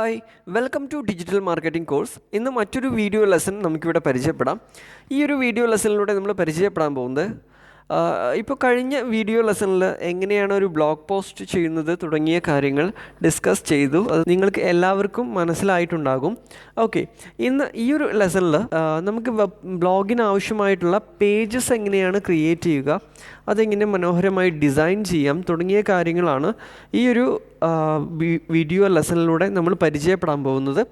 Hi welcome to digital marketing course. ഇന്ന് മറ്റൊരു video lesson നമുക്കിവിടെ പരിചയപ്പെടാം. ഈ ഒരു വീഡിയോ ലെസണിലൂടെ നമ്മൾ പരിചയപ്പെടാൻ പോകുന്നത് ഇപ്പോൾ കഴിഞ്ഞ വീഡിയോ ലെസണിൽ എങ്ങനെയാണ് ഒരു ബ്ലോഗ് പോസ്റ്റ് ചെയ്യുന്നത് തുടങ്ങിയ കാര്യങ്ങൾ ഡിസ്കസ് ചെയ്തു. അത് നിങ്ങൾക്ക് എല്ലാവർക്കും മനസ്സിലായിട്ടുണ്ടാകും. ഓക്കെ, ഇന്ന് ഈ ഒരു ലെസണിൽ നമുക്ക് ബ്ലോഗിന് ആവശ്യമായിട്ടുള്ള പേജസ് എങ്ങനെയാണ് ക്രിയേറ്റ് ചെയ്യുക, അതെങ്ങനെ മനോഹരമായി ഡിസൈൻ ചെയ്യാം തുടങ്ങിയ കാര്യങ്ങളാണ് ഈ ഒരു വീഡിയോ ലെസണിലൂടെ നമ്മൾ പരിചയപ്പെടാൻ പോകുന്നത്.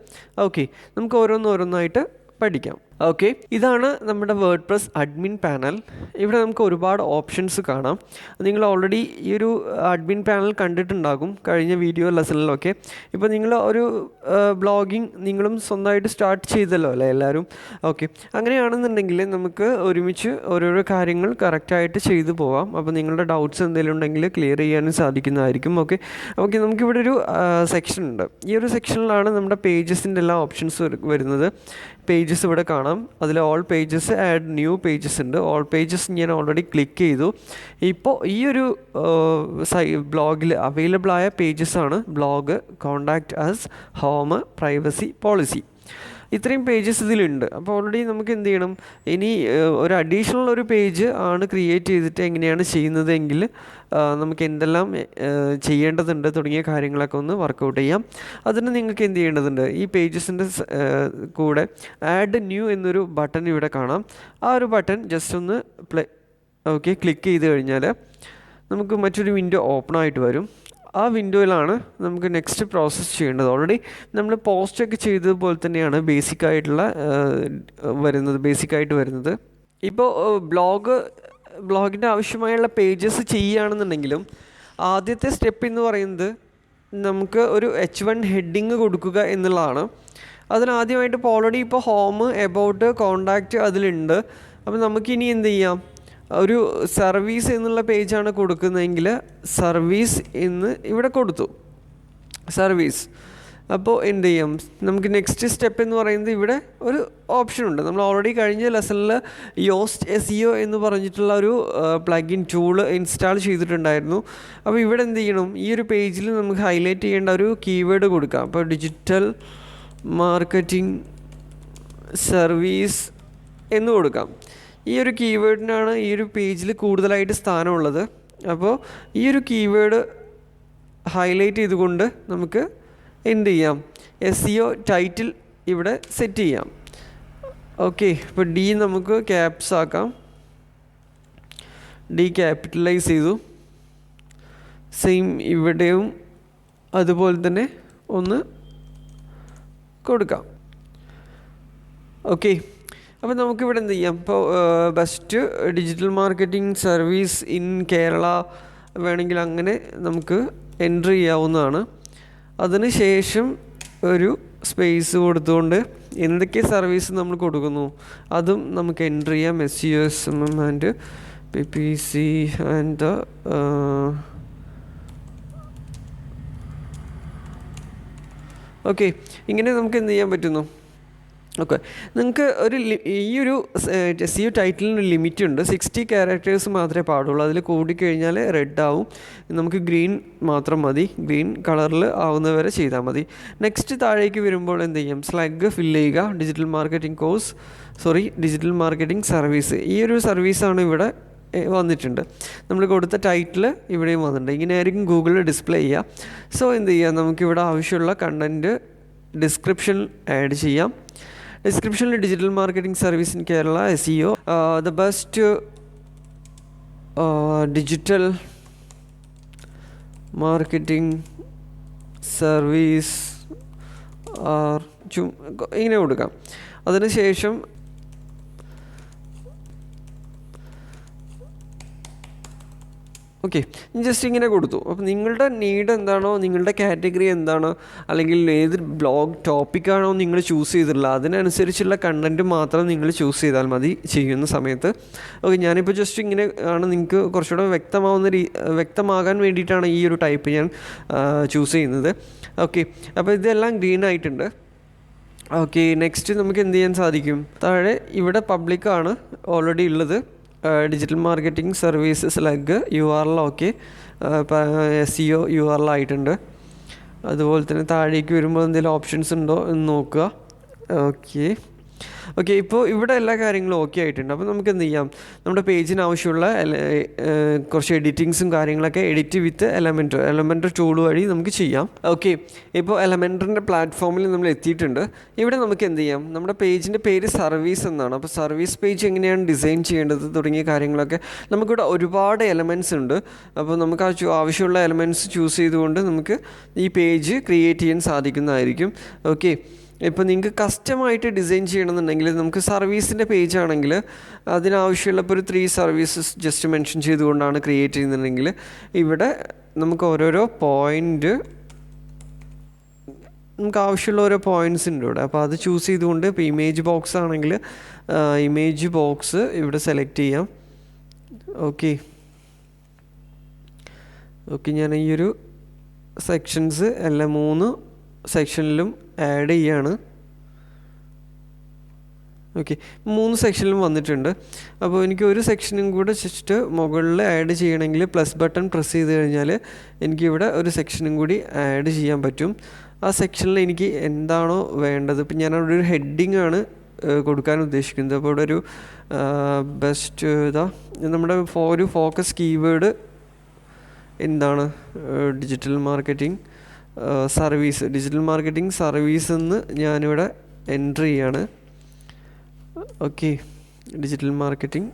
ഓക്കെ, നമുക്ക് ഓരോന്നായിട്ട് പഠിക്കാം. ഓക്കെ, ഇതാണ് നമ്മുടെ വേർഡ് പ്രസ് അഡ്മിൻ പാനൽ. ഇവിടെ നമുക്ക് ഒരുപാട് ഓപ്ഷൻസ് കാണാം. നിങ്ങൾ ഓൾറെഡി ഈ ഒരു അഡ്മിൻ പാനൽ കണ്ടിട്ടുണ്ടാകും കഴിഞ്ഞ വീഡിയോ ലെസണിലൊക്കെ. ഇപ്പോൾ നിങ്ങൾ ഒരു ബ്ലോഗിങ് നിങ്ങളും സ്വന്തമായിട്ട് സ്റ്റാർട്ട് ചെയ്തല്ലോ അല്ലേ എല്ലാവരും? ഓക്കെ, അങ്ങനെയാണെന്നുണ്ടെങ്കിൽ നമുക്ക് ഒരുമിച്ച് ഓരോരോ കാര്യങ്ങൾ കറക്റ്റായിട്ട് ചെയ്തു പോവാം. അപ്പോൾ നിങ്ങളുടെ ഡൗട്ട്സ് എന്തെങ്കിലും ഉണ്ടെങ്കിൽ ക്ലിയർ ചെയ്യാനും സാധിക്കുന്നതായിരിക്കും. ഓക്കെ, നമുക്കിവിടെ ഒരു സെക്ഷൻ ഉണ്ട്. ഈ ഒരു സെക്ഷനിലാണ് നമ്മുടെ പേജസിൻ്റെ എല്ലാ ഓപ്ഷൻസ് വരുന്നത്. പേജസ് ഇവിടെ കാണാം. അതിൽ all pages, add new pages ഉണ്ട്. ഓൾ പേജസ് ഞാൻ ഓൾറെഡി ക്ലിക്ക് ചെയ്തു. ഇപ്പോൾ ഈ ഒരു ബ്ലോഗിൽ അവൈലബിൾ ആയ പേജസാണ് blog, contact us, home, privacy, policy. ഇത്രയും പേജസ് ഇതിലുണ്ട്. അപ്പോൾ ഓൾറെഡി നമുക്ക് എന്ത് ചെയ്യണം, ഇനി ഒരു അഡീഷണൽ ഒരു പേജ് ആണ് ക്രിയേറ്റ് ചെയ്തിട്ട് എങ്ങനെയാണ് ചെയ്യുന്നതെങ്കിൽ നമുക്ക് എന്തെല്ലാം ചെയ്യേണ്ടതുണ്ട് തുടങ്ങിയ കാര്യങ്ങളൊക്കെ ഒന്ന് വർക്കൗട്ട് ചെയ്യാം. അതിന് നിങ്ങൾക്ക് എന്ത് ചെയ്യേണ്ടതുണ്ട്, ഈ പേജസിൻ്റെ കൂടെ ആഡ് ന്യൂ എന്നൊരു ബട്ടൺ ഇവിടെ കാണാം. ആ ഒരു ബട്ടൺ ജസ്റ്റ് ഒന്ന് ക്ലിക്ക് ചെയ്ത് കഴിഞ്ഞാൽ നമുക്ക് മറ്റൊരു വിൻഡോ ഓപ്പൺ ആയിട്ട് വരും. ആ വിൻഡോയിലാണ് നമുക്ക് നെക്സ്റ്റ് പ്രോസസ്സ് ചെയ്യേണ്ടത്. ഓൾറെഡി നമ്മൾ പോസ്റ്റൊക്കെ ചെയ്തതുപോലെ തന്നെയാണ് ബേസിക്കായിട്ട് വരുന്നത്. ഇപ്പോൾ ബ്ലോഗിൻ്റെ ആവശ്യമായുള്ള പേജസ് ചെയ്യുകയാണെന്നുണ്ടെങ്കിലും ആദ്യത്തെ സ്റ്റെപ്പ് എന്ന് പറയുന്നത് നമുക്ക് ഒരു H1 ഹെഡിങ് കൊടുക്കുക എന്നുള്ളതാണ്. അതിനാദ്യമായിട്ട് ഇപ്പോൾ ഓൾറെഡി ഇപ്പോൾ ഹോം, എബൌട്ട്, കോണ്ടാക്റ്റ് അതിലുണ്ട്. അപ്പോൾ നമുക്കിനി എന്ത് ചെയ്യാം, ഒരു സർവീസ് എന്നുള്ള പേജാണ് കൊടുക്കുന്നതെങ്കിൽ സർവീസ് എന്ന് ഇവിടെ കൊടുത്തു, സർവീസ്. അപ്പോൾ എന്ത് ചെയ്യാം, നമുക്ക് നെക്സ്റ്റ് സ്റ്റെപ്പ് എന്ന് പറയുന്നത് ഇവിടെ ഒരു ഓപ്ഷൻ ഉണ്ട്. നമ്മൾ ഓൾറെഡി കഴിഞ്ഞ ലെസണിൽ യോസ്റ്റ് SEO എന്ന് പറഞ്ഞിട്ടുള്ള ഒരു പ്ലഗിൻ ടൂള് ഇൻസ്റ്റാൾ ചെയ്തിട്ടുണ്ടായിരുന്നു. അപ്പോൾ ഇവിടെ എന്ത് ചെയ്യണം, ഈ ഒരു പേജിൽ നമുക്ക് ഹൈലൈറ്റ് ചെയ്യേണ്ട ഒരു കീവേഡ് കൊടുക്കാം. അപ്പോൾ ഡിജിറ്റൽ മാർക്കറ്റിംഗ് സർവീസ് എന്ന് കൊടുക്കാം. ഈ ഒരു കീവേഡിനാണ് ഈ ഒരു പേജിൽ കൂടുതലായിട്ട് സ്ഥാനമുള്ളത്. അപ്പോൾ ഈ ഒരു കീവേഡ് ഹൈലൈറ്റ് ചെയ്തുകൊണ്ട് നമുക്ക് എന്ത് ചെയ്യാം, SEO ടൈറ്റിൽ ഇവിടെ സെറ്റ് ചെയ്യാം. ഓക്കെ, ഇപ്പോൾ D നമുക്ക് ക്യാപ്സ് ആക്കാം. D ക്യാപിറ്റലൈസ് ചെയ്തു. സെയിം ഇവിടെയും അതുപോലെ തന്നെ ഒന്ന് കൊടുക്കാം. ഓക്കെ, അപ്പോൾ നമുക്കിവിടെ എന്ത് ചെയ്യാം, ഇപ്പോൾ best digital marketing service in Kerala വേണമെങ്കിൽ അങ്ങനെ നമുക്ക് എൻട്രി ചെയ്യാവുന്നതാണ്. അതിന് ശേഷം ഒരു സ്പേസ് കൊടുത്തുകൊണ്ട് എന്തൊക്കെ സർവീസ് നമ്മൾ കൊടുക്കുന്നു അതും നമുക്ക് എൻട്രി ചെയ്യാം. SEO, SMM and PPC and okay, ഇങ്ങനെ നമുക്ക് എന്ത് ചെയ്യാൻ പറ്റുന്നു. ഓക്കെ, നിങ്ങൾക്ക് ഈ ഒരു SEO ടൈറ്റിലിന് ലിമിറ്റ് ഉണ്ട്. 60 ക്യാരക്ടേഴ്സ് മാത്രമേ പാടുള്ളൂ. അതിൽ കൂടിക്കഴിഞ്ഞാൽ റെഡ് ആവും. നമുക്ക് ഗ്രീൻ മാത്രം മതി. ഗ്രീൻ കളറിൽ ആവുന്നവരെ ചെയ്താൽ മതി. നെക്സ്റ്റ് താഴേക്ക് വരുമ്പോൾ എന്ത് ചെയ്യും, സ്ലഗ് ഫില്ല് ചെയ്യുക. ഡിജിറ്റൽ മാർക്കറ്റിംഗ് സർവീസ്, ഈ ഒരു സർവീസാണ് ഇവിടെ വന്നിട്ടുണ്ട്. നമ്മൾ കൊടുത്ത ടൈറ്റിൽ ഇവിടെയും വന്നിട്ടുണ്ട്. ഇങ്ങനെ ആയിരിക്കും ഗൂഗിളിൽ ഡിസ്പ്ലേ ചെയ്യുക. സോ എന്ത് ചെയ്യുക, നമുക്കിവിടെ ആവശ്യമുള്ള കണ്ടൻറ്റ് ഡിസ്ക്രിപ്ഷൻ ആഡ് ചെയ്യാം. ഡിസ്ക്രിപ്ഷനിൽ digital marketing service in Kerala SEO, the best digital marketing service ഇങ്ങനെ കൊടുക്കാം. അതിനുശേഷം ഓക്കെ, ജസ്റ്റ് ഇങ്ങനെ കൊടുത്തു. അപ്പോൾ നിങ്ങളുടെ നീഡ് എന്താണോ, നിങ്ങളുടെ കാറ്റഗറി എന്താണോ, അല്ലെങ്കിൽ ഏത് ബ്ലോഗ് ടോപ്പിക്കാണോ നിങ്ങൾ ചൂസ് ചെയ്തിട്ടുള്ളത് അതിനനുസരിച്ചുള്ള കണ്ടൻറ്റ് മാത്രം നിങ്ങൾ ചൂസ് ചെയ്താൽ മതി ചെയ്യുന്ന സമയത്ത്. ഓക്കെ, ഞാനിപ്പോൾ ജസ്റ്റ് ഇങ്ങനെ ആണ്, നിങ്ങൾക്ക് കുറച്ചുകൂടെ വ്യക്തമാകാൻ വേണ്ടിയിട്ടാണ് ഈ ഒരു ടൈപ്പ് ഞാൻ ചൂസ് ചെയ്യുന്നത്. ഓക്കെ, അപ്പോൾ ഇതെല്ലാം ഗ്രീൻ ആയിട്ടുണ്ട്. ഓക്കെ, നെക്സ്റ്റ് നമുക്ക് എന്ത് ചെയ്യാൻ സാധിക്കും, താഴെ ഇവിടെ പബ്ലിക്കാണ് ഓൾറെഡി ഉള്ളത്. Digital marketing service slug URL okay, SEO URL ആയിട്ടുണ്ട്. അതുപോലെ തന്നെ താഴേക്ക് വരുമ്പോൾ എന്തെങ്കിലും ഓപ്ഷൻസ് ഉണ്ടോ എന്ന് നോക്കുക. ഓക്കെ ഓക്കെ, ഇപ്പോൾ ഇവിടെ എല്ലാ കാര്യങ്ങളും ഓക്കെ ആയിട്ടുണ്ട്. അപ്പോൾ നമുക്ക് എന്ത് ചെയ്യാം, നമ്മുടെ പേജിന് ആവശ്യമുള്ള കുറച്ച് എഡിറ്റിങ്സും കാര്യങ്ങളൊക്കെ എഡിറ്റ് വിത്ത് എലമെൻറ്റർ ടൂൾ വഴി നമുക്ക് ചെയ്യാം. ഓക്കെ, ഇപ്പോൾ എലമെൻറ്ററിൻ്റെ പ്ലാറ്റ്ഫോമിൽ നമ്മൾ എത്തിയിട്ടുണ്ട്. ഇവിടെ നമുക്ക് എന്ത് ചെയ്യാം, നമ്മുടെ പേജിൻ്റെ പേര് സർവീസ് എന്നാണ്. അപ്പോൾ സർവീസ് പേജ് എങ്ങനെയാണ് ഡിസൈൻ ചെയ്യേണ്ടത് തുടങ്ങിയ കാര്യങ്ങളൊക്കെ നമുക്കിവിടെ ഒരുപാട് എലമെൻറ്റ്സ് ഉണ്ട്. അപ്പോൾ നമുക്ക് ആവശ്യമുള്ള എലമെൻറ്റ്സ് ചൂസ് ചെയ്തുകൊണ്ട് നമുക്ക് ഈ പേജ് ക്രിയേറ്റ് ചെയ്യാൻ സാധിക്കുന്നതായിരിക്കും. ഓക്കെ, ഇപ്പോൾ നിങ്ങൾക്ക് കസ്റ്റമായിട്ട് ഡിസൈൻ ചെയ്യണമെന്നുണ്ടെങ്കിൽ നമുക്ക് സർവീസിൻ്റെ പേജ് ആണെങ്കിൽ അതിനാവശ്യമുള്ള ഇപ്പോൾ ഒരു 3 സർവീസസ് ജസ്റ്റ് മെൻഷൻ ചെയ്തുകൊണ്ടാണ് ക്രിയേറ്റ് ചെയ്യുന്നുണ്ടെങ്കിൽ ഇവിടെ നമുക്ക് ഓരോരോ പോയിൻ്റ് നമുക്ക് ആവശ്യമുള്ള ഓരോ പോയിൻറ്റ്സ് ഉണ്ട് ഇവിടെ. അപ്പോൾ അത് ചൂസ് ചെയ്തുകൊണ്ട് ഇപ്പോൾ ഇമേജ് ബോക്സ് ആണെങ്കിൽ ഇമേജ് ബോക്സ് ഇവിടെ സെലക്ട് ചെയ്യാം. ഓക്കെ ഓക്കെ, ഞാൻ ഈ ഒരു സെക്ഷൻസ് എല്ലാ 3 സെക്ഷനിലും ആഡ് ചെയ്യാണ്. ഓക്കെ, 3 സെക്ഷനിലും വന്നിട്ടുണ്ട്. അപ്പോൾ എനിക്ക് ഒരു സെക്ഷനും കൂടെ ജസ്റ്റ് മുകളിൽ ആഡ് ചെയ്യണമെങ്കിൽ പ്ലസ് ബട്ടൺ പ്രസ് ചെയ്ത് കഴിഞ്ഞാൽ എനിക്കിവിടെ ഒരു സെക്ഷനും കൂടി ആഡ് ചെയ്യാൻ പറ്റും. ആ സെക്ഷനിൽ എനിക്ക് എന്താണോ വേണ്ടത്, ഇപ്പം ഞാനവിടെ ഒരു ഹെഡിങ് ആണ് കൊടുക്കാൻ ഉദ്ദേശിക്കുന്നത്. അപ്പോൾ ഇവിടെ ഒരു ബെസ്റ്റ് നമ്മുടെ ഒരു ഫോക്കസ് കീവേഡ് എന്താണ്, ഡിജിറ്റൽ മാർക്കറ്റിംഗ് സർവീസ് എന്ന് ഞാനിവിടെ എൻറ്റർ ചെയ്യാണ്. ഓക്കെ, ഡിജിറ്റൽ മാർക്കറ്റിംഗ്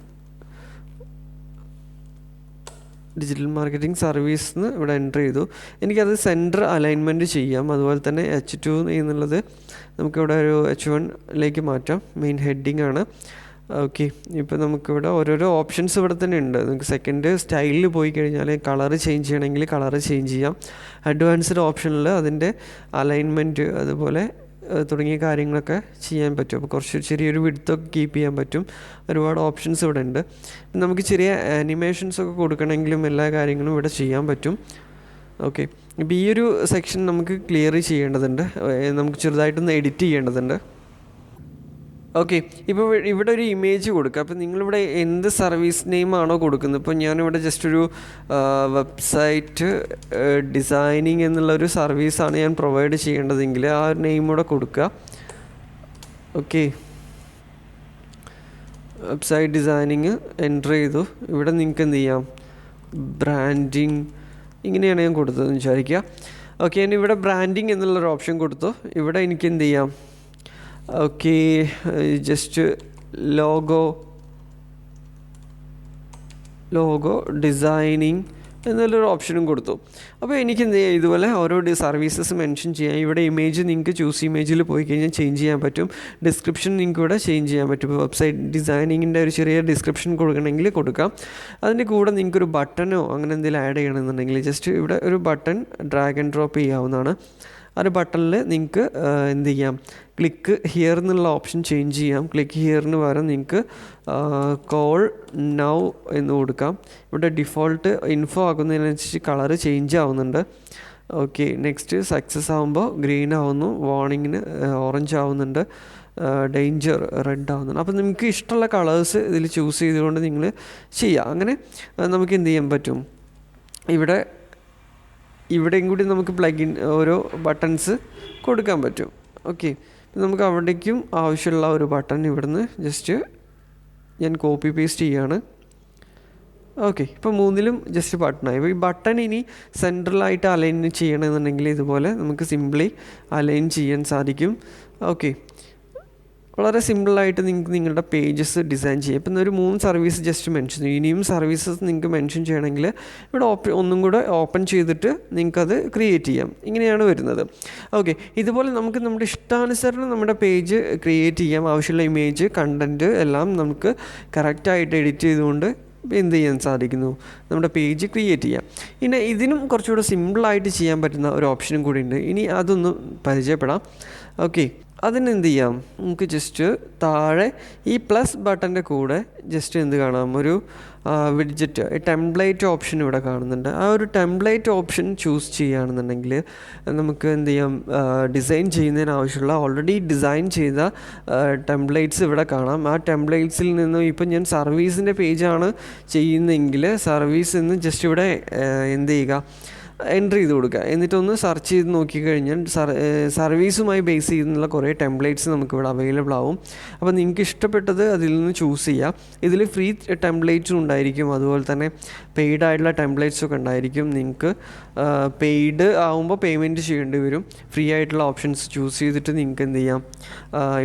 സർവീസ് എന്ന് ഇവിടെ എൻറ്റർ ചെയ്തു. എനിക്കത് സെൻറ്റർ അലൈൻമെൻറ്റ് ചെയ്യാം. അതുപോലെ തന്നെ H2 എന്നുള്ളത് നമുക്കിവിടെ ഒരു H1 മാറ്റാം. മെയിൻ ഹെഡിങ് ആണ്. ഓക്കെ, ഇപ്പോൾ നമുക്കിവിടെ ഓരോരോ ഓപ്ഷൻസ് ഇവിടെ തന്നെ ഉണ്ട്. നമുക്ക് സെക്കൻഡ് സ്റ്റൈലിൽ പോയി കഴിഞ്ഞാൽ കളർ ചേഞ്ച് ചെയ്യണമെങ്കിൽ കളർ ചേഞ്ച് ചെയ്യാം. അഡ്വാൻസ്ഡ് ഓപ്ഷനിൽ അതിൻ്റെ അലൈൻമെൻറ്റ് അതുപോലെ തുടങ്ങിയ കാര്യങ്ങളൊക്കെ ചെയ്യാൻ പറ്റും. അപ്പോൾ കുറച്ച് ചെറിയൊരു വിഡ്ത്തൊക്കെ കീപ്പ് ചെയ്യാൻ പറ്റും. ഒരുപാട് ഓപ്ഷൻസ് ഇവിടെ ഉണ്ട്. നമുക്ക് ചെറിയ ആനിമേഷൻസൊക്കെ കൊടുക്കണമെങ്കിലും എല്ലാ കാര്യങ്ങളും ഇവിടെ ചെയ്യാൻ പറ്റും. ഓക്കെ, ഇപ്പോൾ ഈ ഒരു സെക്ഷൻ നമുക്ക് ക്ലിയർ ചെയ്യേണ്ടതുണ്ട്, നമുക്ക് ചെറുതായിട്ടൊന്ന് എഡിറ്റ് ചെയ്യേണ്ടതുണ്ട്. ഓക്കെ, ഇപ്പോൾ ഇവിടെ ഒരു ഇമേജ് കൊടുക്കുക. അപ്പോൾ നിങ്ങളിവിടെ എന്ത് സർവീസ് നെയിമാണോ കൊടുക്കുന്നത്, ഇപ്പോൾ ഞാനിവിടെ ജസ്റ്റ് ഒരു വെബ്സൈറ്റ് ഡിസൈനിങ് എന്നുള്ളൊരു സർവീസാണ് ഞാൻ പ്രൊവൈഡ് ചെയ്യേണ്ടതെങ്കിൽ ആ ഒരു നെയിം കൂടെ കൊടുക്കുക. ഓക്കെ, വെബ്സൈറ്റ് ഡിസൈനിങ് എൻറ്റർ ചെയ്തു. ഇവിടെ നിങ്ങൾക്ക് എന്ത് ചെയ്യാം, ബ്രാൻഡിങ് ഇങ്ങനെയാണ് ഞാൻ കൊടുത്തതെന്ന് വിചാരിക്കുക. ഓക്കെ, ഞാൻ ഇവിടെ ബ്രാൻഡിങ് എന്നുള്ളൊരു ഓപ്ഷൻ കൊടുത്തു. ഇവിടെ എനിക്ക് എന്ത് ചെയ്യാം, ഓക്കെ, ജസ്റ്റ് ലോഗോ ഡിസൈനിങ് എന്നുള്ളൊരു ഓപ്ഷനും കൊടുത്തു. അപ്പോൾ എനിക്ക് എന്ത് ചെയ്യാം, ഇതുപോലെ ഓരോ സർവീസസ് മെൻഷൻ ചെയ്യാം. ഇവിടെ ഇമേജ് നിങ്ങൾക്ക് ചൂസ് ഇമേജിൽ പോയി കഴിഞ്ഞാൽ ചേഞ്ച് ചെയ്യാൻ പറ്റും. ഡിസ്ക്രിപ്ഷൻ നിങ്ങൾക്ക് ഇവിടെ ചേഞ്ച് ചെയ്യാൻ പറ്റും. ഇപ്പോൾ വെബ്സൈറ്റ് ഡിസൈനിങ്ങിൻ്റെ ഒരു ചെറിയ ഡിസ്ക്രിപ്ഷൻ കൊടുക്കണമെങ്കിൽ കൊടുക്കാം. അതിൻ്റെ കൂടെ നിങ്ങൾക്കൊരു ബട്ടണോ അങ്ങനെ എന്തെങ്കിലും ആഡ് ചെയ്യണമെന്നുണ്ടെങ്കിൽ ജസ്റ്റ് ഇവിടെ ഒരു ബട്ടൺ ഡ്രാഗ് ആൻഡ് ഡ്രോപ്പ് ചെയ്യാവുന്നതാണ്. ആ ഒരു ബട്ടണിൽ നിങ്ങൾക്ക് എന്ത് ചെയ്യാം, ക്ലിക്ക് ഹിയർ എന്നുള്ള ഓപ്ഷൻ ചേഞ്ച് ചെയ്യാം. ക്ലിക്ക് ഹിയറിന് പകരം നിങ്ങൾക്ക് കോൾ നൗ എന്ന് കൊടുക്കാം. ഇവിടെ ഡിഫോൾട്ട് ഇൻഫോ ആകുന്നതിനനുസരിച്ച് കളറ് ചേഞ്ച് ആവുന്നുണ്ട്. ഓക്കെ, നെക്സ്റ്റ് സക്സസ് ആകുമ്പോൾ ഗ്രീൻ ആവുന്നു, വാർണിങ്ങിന് ഓറഞ്ച് ആവുന്നുണ്ട്, ഡേഞ്ചർ റെഡ് ആവുന്നുണ്ട്. അപ്പോൾ നിങ്ങൾക്ക് ഇഷ്ടമുള്ള കളേഴ്സ് ഇതിൽ ചൂസ് ചെയ്തുകൊണ്ട് നിങ്ങൾ ചെയ്യാം. അങ്ങനെ നമുക്ക് എന്ത് ചെയ്യാൻ പറ്റും, ഇവിടെയും കൂടി നമുക്ക് പ്ലഗിൻ ഓരോ ബട്ടൺസ് കൊടുക്കാൻ പറ്റും. ഓക്കെ, നമുക്ക് അവിടേക്കും ആവശ്യമുള്ള ഒരു ബട്ടൺ ഇവിടുന്ന് ജസ്റ്റ് ഞാൻ കോപ്പി പേസ്റ്റ് ചെയ്യാണ്. ഓക്കെ, ഇപ്പോൾ 3ലും ജസ്റ്റ് ബട്ടണായി. അപ്പോൾ ഈ ബട്ടൺ ഇനി സെൻട്രലായിട്ട് അലൈൻ ചെയ്യണമെന്നുണ്ടെങ്കിൽ ഇതുപോലെ നമുക്ക് സിംപ്ലി അലൈൻ ചെയ്യാൻ സാധിക്കും. ഓക്കെ, വളരെ സിമ്പിളായിട്ട് നിങ്ങൾക്ക് നിങ്ങളുടെ പേജസ് ഡിസൈൻ ചെയ്യാം. ഇപ്പം ഒരു 3 സർവീസ് ജസ്റ്റ് മെൻഷൻ ചെയ്യും. ഇനിയും സർവീസസ് നിങ്ങൾക്ക് മെൻഷൻ ചെയ്യണമെങ്കിൽ ഇവിടെ ഒന്നും കൂടെ ഓപ്പൺ ചെയ്തിട്ട് നിങ്ങൾക്കത് ക്രിയേറ്റ് ചെയ്യാം. ഇങ്ങനെയാണ് വരുന്നത്. ഓക്കെ, ഇതുപോലെ നമുക്ക് നമ്മുടെ ഇഷ്ടാനുസരണം നമ്മുടെ പേജ് ക്രിയേറ്റ് ചെയ്യാം. ആവശ്യമുള്ള ഇമേജ് കണ്ടൻറ്റ് എല്ലാം നമുക്ക് കറക്റ്റായിട്ട് എഡിറ്റ് ചെയ്തുകൊണ്ട് എന്ത് ചെയ്യാൻ സാധിക്കുന്നു, നമ്മുടെ പേജ് ക്രിയേറ്റ് ചെയ്യാം. ഇനി ഇതിനും കുറച്ചുകൂടെ സിമ്പിളായിട്ട് ചെയ്യാൻ പറ്റുന്ന ഒരു ഓപ്ഷനും കൂടി ഉണ്ട്. ഇനി അതൊന്ന് പരിചയപ്പെടാം. ഓക്കെ, അതിനെന്ത് ചെയ്യാം, നമുക്ക് ജസ്റ്റ് താഴെ ഈ പ്ലസ് ബട്ടൻ്റെ കൂടെ ജസ്റ്റ് എന്ത് കാണാം, ഒരു വിഡ്ജറ്റ് ടെംപ്ലേറ്റ് ഓപ്ഷൻ ഇവിടെ കാണുന്നുണ്ട്. ആ ഒരു ടെംപ്ലേറ്റ് ഓപ്ഷൻ ചൂസ് ചെയ്യുകയാണെന്നുണ്ടെങ്കിൽ നമുക്ക് എന്ത് ചെയ്യാം, ഡിസൈൻ ചെയ്യുന്നതിന് ആവശ്യമുള്ള ഓൾറെഡി ഡിസൈൻ ചെയ്ത ടെംപ്ലേറ്റ്സ് ഇവിടെ കാണാം. ആ ടെംപ്ലേറ്റ്സിൽ നിന്നും ഇപ്പം ഞാൻ സർവീസിൻ്റെ പേജാണ് ചെയ്യുന്നതെങ്കിൽ സർവീസ് എന്ന് ജസ്റ്റ് ഇവിടെ എന്ത് ചെയ്യുക, എൻ്റർ ചെയ്ത് കൊടുക്കുക. എന്നിട്ടൊന്ന് സെർച്ച് ചെയ്ത് നോക്കിക്കഴിഞ്ഞാൽ സർവീസുമായി ബേസ് ചെയ്യുന്നുള്ള കുറേ ടെംപ്ലേറ്റ്സ് നമുക്കിവിടെ അവൈലബിൾ ആവും. അപ്പോൾ നിങ്ങൾക്ക് ഇഷ്ടപ്പെട്ടത് അതിൽ നിന്ന് ചൂസ് ചെയ്യാം. ഇതിൽ ഫ്രീ ടെംപ്ലേറ്റ്സും ഉണ്ടായിരിക്കും, അതുപോലെ തന്നെ പെയ്ഡ് ആയിട്ടുള്ള ടെംപ്ലേറ്റ്സൊക്കെ ഉണ്ടായിരിക്കും. നിങ്ങൾക്ക് പെയ്ഡ് ആകുമ്പോൾ പേയ്മെൻറ്റ് ചെയ്യേണ്ടി വരും. ഫ്രീ ആയിട്ടുള്ള ഓപ്ഷൻസ് ചൂസ് ചെയ്തിട്ട് നിങ്ങൾക്ക് എന്ത് ചെയ്യാം,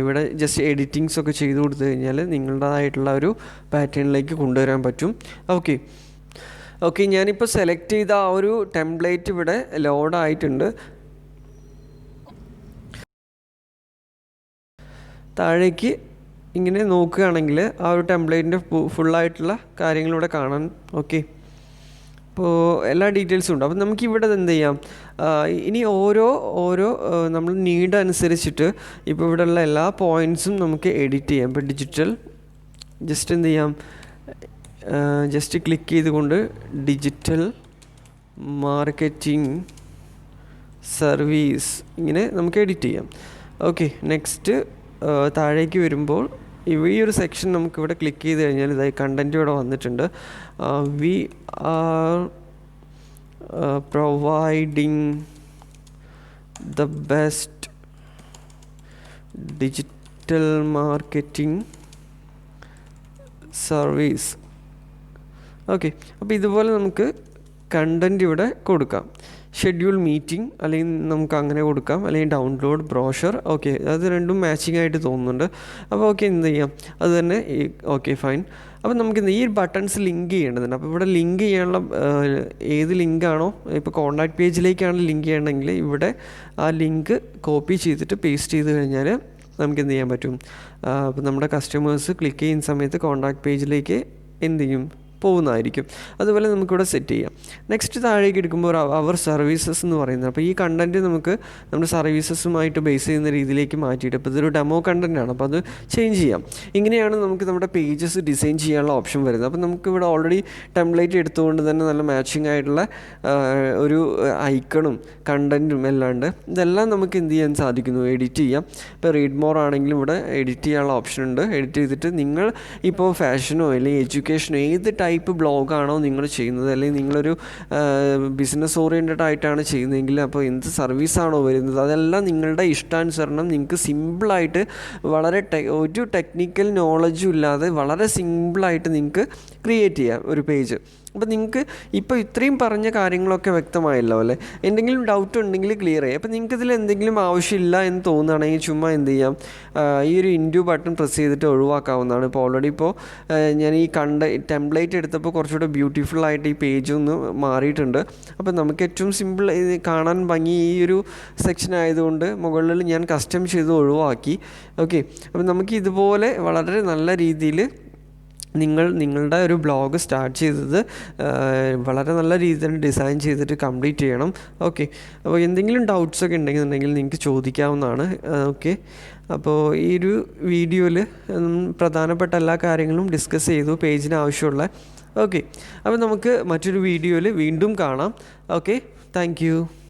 ഇവിടെ ജസ്റ്റ് എഡിറ്റിങ്സ് ഒക്കെ ചെയ്ത് കൊടുത്തു കഴിഞ്ഞാൽ നിങ്ങളുടേതായിട്ടുള്ള ഒരു പാറ്റേണിലേക്ക് കൊണ്ടുവരാൻ പറ്റും. ഓക്കെ, ഞാനിപ്പോൾ സെലക്ട് ചെയ്ത ആ ഒരു ടെംപ്ലേറ്റ് ഇവിടെ ലോഡായിട്ടുണ്ട്. താഴേക്ക് ഇങ്ങനെ നോക്കുകയാണെങ്കിൽ ആ ഒരു ടെംപ്ലേറ്റിൻ്റെ ഫുള്ളായിട്ടുള്ള കാര്യങ്ങളിവിടെ കാണാൻ. ഓക്കെ, അപ്പോൾ എല്ലാ ഡീറ്റെയിൽസും ഉണ്ട്. അപ്പോൾ നമുക്കിവിടെ എന്ത് ചെയ്യാം, ഇനി ഓരോ നമ്മൾ നീഡ് അനുസരിച്ചിട്ട് ഇപ്പോൾ ഇവിടെയുള്ള എല്ലാ പോയിൻറ്റ്സും നമുക്ക് എഡിറ്റ് ചെയ്യാം. ഇപ്പോൾ ഡിജിറ്റൽ ജസ്റ്റ് എന്ത് ചെയ്യാം, ജസ്റ്റ് ക്ലിക്ക് ചെയ്തുകൊണ്ട് ഡിജിറ്റൽ മാർക്കറ്റിംഗ് സർവീസ് ഇങ്ങനെ നമുക്ക് എഡിറ്റ് ചെയ്യാം. ഓക്കെ, നെക്സ്റ്റ് താഴേക്ക് വരുമ്പോൾ ഈ ഒരു സെക്ഷൻ നമുക്കിവിടെ ക്ലിക്ക് ചെയ്ത് കഴിഞ്ഞാൽ ഇതായി കണ്ടൻറ്റ് ഇവിടെ വന്നിട്ടുണ്ട്. We are providing the best digital marketing service. Okay, അപ്പോൾ ഇതുപോലെ നമുക്ക് കണ്ടൻറ്റ് ഇവിടെ കൊടുക്കാം. ഷെഡ്യൂൾ മീറ്റിംഗ് അല്ലെങ്കിൽ നമുക്ക് അങ്ങനെ കൊടുക്കാം, അല്ലെങ്കിൽ ഡൗൺലോഡ് ബ്രോഷർ. ഓക്കെ, അത് രണ്ടും മാച്ചിങ് ആയിട്ട് തോന്നുന്നുണ്ട്. അപ്പോൾ ഓക്കെ, എന്ത് ചെയ്യാം, അത് തന്നെ. Okay, fine. അപ്പോൾ നമുക്ക് ഈ ബട്ടൺസ് ലിങ്ക് ചെയ്യേണ്ടതുണ്ട്. അപ്പോൾ ഇവിടെ ലിങ്ക് ചെയ്യാനുള്ള ഏത് ലിങ്കാണോ, ഇപ്പോൾ കോൺടാക്ട് പേജിലേക്കാണ് ലിങ്ക് ചെയ്യണമെങ്കിൽ ഇവിടെ ആ ലിങ്ക് കോപ്പി ചെയ്തിട്ട് പേസ്റ്റ് ചെയ്ത് കഴിഞ്ഞാൽ നമുക്ക് എന്ത് ചെയ്യാൻ പറ്റും, അപ്പോൾ നമ്മുടെ കസ്റ്റമേഴ്സ് ക്ലിക്ക് ചെയ്യുന്ന സമയത്ത് കോൺടാക്ട് പേജിലേക്ക് എന്ത് ചെയ്യും, പോകുന്നതായിരിക്കും. അതുപോലെ നമുക്കിവിടെ സെറ്റ് ചെയ്യാം. നെക്സ്റ്റ് താഴേക്ക് എടുക്കുമ്പോൾ അവർ സർവീസസ് എന്ന് പറയുന്നത്, അപ്പോൾ ഈ കണ്ടൻറ്റ് നമുക്ക് നമ്മുടെ സർവീസസുമായിട്ട് ബേസ് ചെയ്യുന്ന രീതിയിലേക്ക് മാറ്റിയിട്ട്, ഇപ്പോൾ ഇതൊരു ഡെമോ കണ്ടൻറ്റാണ്, അപ്പോൾ അത് ചേഞ്ച് ചെയ്യാം. ഇങ്ങനെയാണ് നമുക്ക് നമ്മുടെ പേജസ് ഡിസൈൻ ചെയ്യാനുള്ള ഓപ്ഷൻ വരുന്നത്. അപ്പോൾ നമുക്കിവിടെ ഓൾറെഡി ടെംപ്ലേറ്റ് എടുത്തുകൊണ്ട് തന്നെ നല്ല മാച്ചിങ് ആയിട്ടുള്ള ഒരു ഐക്കണും കണ്ടൻറ്റും എല്ലാം ഉണ്ട്. ഇതെല്ലാം നമുക്ക് എന്ത് ചെയ്യാൻ സാധിക്കുന്നു, എഡിറ്റ് ചെയ്യാം. ഇപ്പോൾ റീഡ് മോർ ആണെങ്കിലും ഇവിടെ എഡിറ്റ് ചെയ്യാനുള്ള ഓപ്ഷൻ ഉണ്ട്. എഡിറ്റ് ചെയ്തിട്ട് നിങ്ങൾ ഇപ്പോൾ ഫാഷനോ അല്ലെങ്കിൽ എഡ്യൂക്കേഷനോ ഏത് ടൈപ്പ് ബ്ലോഗാണോ നിങ്ങൾ ചെയ്യുന്നത്, അല്ലെങ്കിൽ നിങ്ങളൊരു ബിസിനസ് ഓറിയൻറ്റഡ് ആയിട്ടാണ് ചെയ്യുന്നതെങ്കിൽ അപ്പോൾ എന്ത് സർവീസാണോ വരുന്നത് അതെല്ലാം നിങ്ങളുടെ ഇഷ്ടാനുസരണം നിങ്ങൾക്ക് സിമ്പിളായിട്ട് വളരെ ഒരു ടെക്നിക്കൽ നോളജും ഇല്ലാതെ വളരെ സിമ്പിളായിട്ട് നിങ്ങൾക്ക് ക്രിയേറ്റ് ചെയ്യാം ഒരു പേജ്. അപ്പോൾ നിങ്ങൾക്ക് ഇപ്പോൾ ഇത്രയും പറഞ്ഞ കാര്യങ്ങളൊക്കെ വ്യക്തമായല്ലോ അല്ലേ? എന്തെങ്കിലും ഡൗട്ട് ഉണ്ടെങ്കിൽ ക്ലിയർ ചെയ്യാം. അപ്പോൾ നിങ്ങൾക്കിതിൽ എന്തെങ്കിലും ആവശ്യമില്ല എന്ന് തോന്നുകയാണെങ്കിൽ ചുമ്മാ എന്ത് ചെയ്യാം, ഈ ഒരു ഇൻഡു ബട്ടൺ പ്രസ് ചെയ്തിട്ട് ഒഴിവാക്കാവുന്നതാണ്. ഇപ്പോൾ ഓൾറെഡി ഇപ്പോൾ ഞാൻ ഈ ടെംപ്ലേറ്റ് എടുത്തപ്പോൾ കുറച്ചുകൂടെ ബ്യൂട്ടിഫുൾ ആയിട്ട് ഈ പേജ് ഒന്ന് മാറിയിട്ടുണ്ട്. അപ്പോൾ നമുക്ക് ഏറ്റവും സിമ്പിൾ കാണാൻ ഭംഗി ഈ ഒരു സെക്ഷൻ ആയതുകൊണ്ട് മുകളിൽ ഞാൻ കസ്റ്റം ചെയ്ത് ഒഴിവാക്കി. ഓക്കെ, അപ്പോൾ നമുക്ക് ഇതുപോലെ വളരെ നല്ല രീതിയിൽ നിങ്ങളുടെ ഒരു ബ്ലോഗ് സ്റ്റാർട്ട് ചെയ്തത് വളരെ നല്ല രീതിയിൽ ഡിസൈൻ ചെയ്തിട്ട് കംപ്ലീറ്റ് ചെയ്യണം. ഓക്കെ, അപ്പോൾ എന്തെങ്കിലും ഡൗട്ട്സൊക്കെ ഉണ്ടെങ്കിൽ നിങ്ങൾക്ക് ചോദിക്കാവുന്നതാണ്. ഓക്കെ, അപ്പോൾ ഈ ഒരു വീഡിയോയിൽ പ്രധാനപ്പെട്ട എല്ലാ കാര്യങ്ങളും ഡിസ്കസ് ചെയ്തു, പേജിന് ആവശ്യമുള്ള. ഓക്കെ, അപ്പോൾ നമുക്ക് മറ്റൊരു വീഡിയോയിൽ വീണ്ടും കാണാം. Okay, thank you.